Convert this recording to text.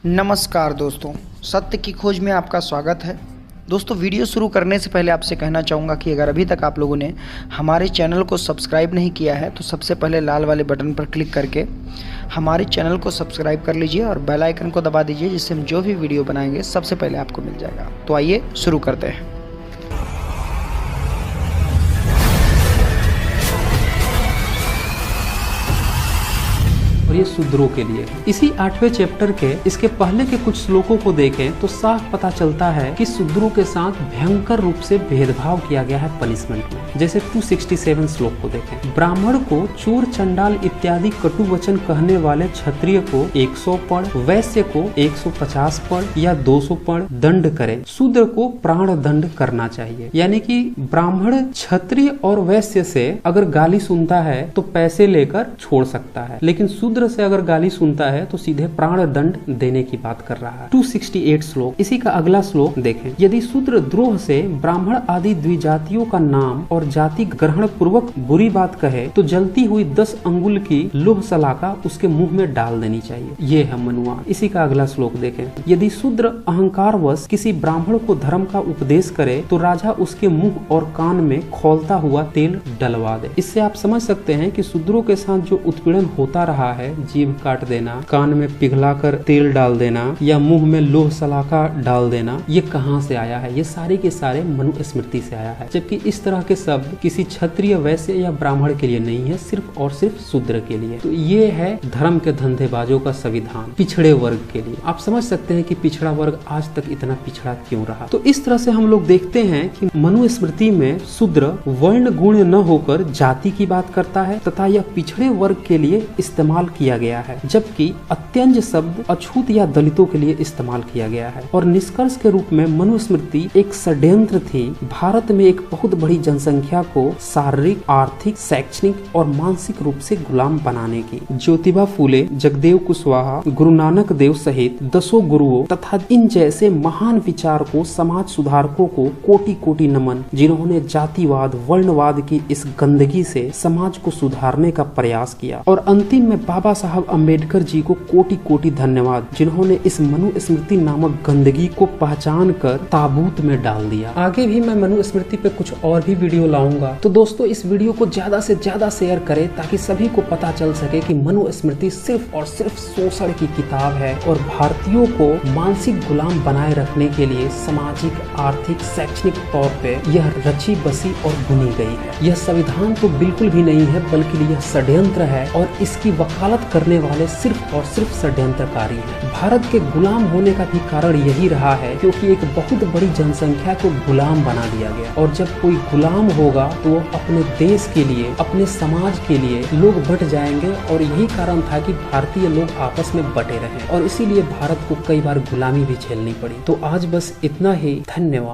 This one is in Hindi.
नमस्कार दोस्तों, सत्य की खोज में आपका स्वागत है। दोस्तों, वीडियो शुरू करने से पहले आपसे कहना चाहूँगा कि अगर अभी तक आप लोगों ने हमारे चैनल को सब्सक्राइब नहीं किया है तो सबसे पहले लाल वाले बटन पर क्लिक करके हमारे चैनल को सब्सक्राइब कर लीजिए और बेल आइकन को दबा दीजिए, जिससे हम जो भी वीडियो बनाएंगे सबसे पहले आपको मिल जाएगा। तो आइए शुरू करते हैं। और ये शूद्रों के लिए इसी 8वें चैप्टर के इसके पहले के कुछ श्लोकों को देखें तो साफ पता चलता है कि शूद्रों के साथ भयंकर रूप से भेदभाव किया गया है पनिशमेंट में। जैसे 267 श्लोक को देखें, ब्राह्मण को चोर, चंडाल इत्यादि कटु वचन कहने वाले क्षत्रिय को 100 पण, वैश्य को 150 पण या 200 पण दंड करे, शूद्र को प्राण दंड करना चाहिए। यानी कि ब्राह्मण, क्षत्रिय और वैश्य से अगर गाली सुनता है तो पैसे लेकर छोड़ सकता है, लेकिन शूद्र से अगर गाली सुनता है तो सीधे प्राण दंड देने की बात कर रहा है। 268 श्लोक, इसी का अगला श्लोक देखें, यदि शूद्र द्रोह से ब्राह्मण आदि द्विजातियों का नाम और जाति ग्रहण पूर्वक बुरी बात कहे तो जलती हुई 10 अंगुल की लोह सलाका उसके मुंह में डाल देनी चाहिए। ये है मनुआ। इसी का अगला श्लोक देखें, यदि शूद्र अहंकारवश किसी ब्राह्मण को धर्म का उपदेश करे तो राजा उसके मुंह और कान में खौलता हुआ तेल डलवा दे। इससे आप समझ सकते हैं कि शूद्रों के साथ जो उत्पीड़न होता रहा है, जीभ काट देना, कान में पिघलाकर तेल डाल देना या मुंह में लोह सलाका डाल देना, ये कहाँ से आया है? ये सारे के सारे मनुस्मृति से आया है। जबकि इस तरह के शब्द किसी क्षत्रिय, वैश्य या ब्राह्मण के लिए नहीं है, सिर्फ और सिर्फ शूद्र के लिए। तो ये है धर्म के धंधेबाजों का संविधान पिछड़े वर्ग के लिए। आप समझ सकते हैं कि पिछड़ा वर्ग आज तक इतना पिछड़ा क्यों रहा। तो इस तरह से हम लोग देखते हैं कि मनुस्मृति में शूद्र वर्ण गुण न होकर जाति की बात करता है तथा यह पिछड़े वर्ग के लिए इस्तेमाल किया गया है, जबकि अत्यंज शब्द अछूत या दलितों के लिए इस्तेमाल किया गया है। और निष्कर्ष के रूप में मनुस्मृति एक षड्यंत्र थी भारत में एक बहुत बड़ी जनसंख्या को शारीरिक, आर्थिक, शैक्षणिक और मानसिक रूप से गुलाम बनाने की। ज्योतिबा फूले, जगदेव कुशवाहा, गुरु नानक देव सहित 10 गुरुओं तथा इन जैसे महान विचारकों, समाज सुधारकों को कोटि कोटि नमन, जिन्होंने जातिवाद, वर्णवाद की इस गंदगी से समाज को सुधारने का प्रयास किया। और अंतिम में बाबा साहब अम्बेडकर जी को कोटि कोटि धन्यवाद, जिन्होंने इस मनुस्मृति नामक गंदगी को पहचान कर ताबूत में डाल दिया। आगे भी मैं मनुस्मृति पे कुछ और भी वीडियो लाऊंगा। तो दोस्तों, इस वीडियो को ज्यादा से ज्यादा शेयर करें ताकि सभी को पता चल सके कि मनुस्मृति सिर्फ और सिर्फ शोषण की किताब है और भारतीयों को मानसिक गुलाम बनाए रखने के लिए सामाजिक, आर्थिक, शैक्षणिक तौर पे यह रची बसी और बुनी गई है। यह संविधान तो बिल्कुल भी नहीं है, बल्कि यह षड्यंत्र है और इसकी वकालत करने वाले सिर्फ और सिर्फ षड्यंत्रकारी हैं। भारत के गुलाम होने का भी कारण यही रहा है, क्योंकि एक बहुत बड़ी जनसंख्या को गुलाम बना दिया गया। और जब कोई गुलाम होगा तो वो अपने देश के लिए, अपने समाज के लिए लोग बट जाएंगे। और यही कारण था कि भारतीय लोग आपस में बटे रहे और इसीलिए भारत को कई बार गुलामी भी झेलनी पड़ी। तो आज बस इतना ही। धन्यवाद।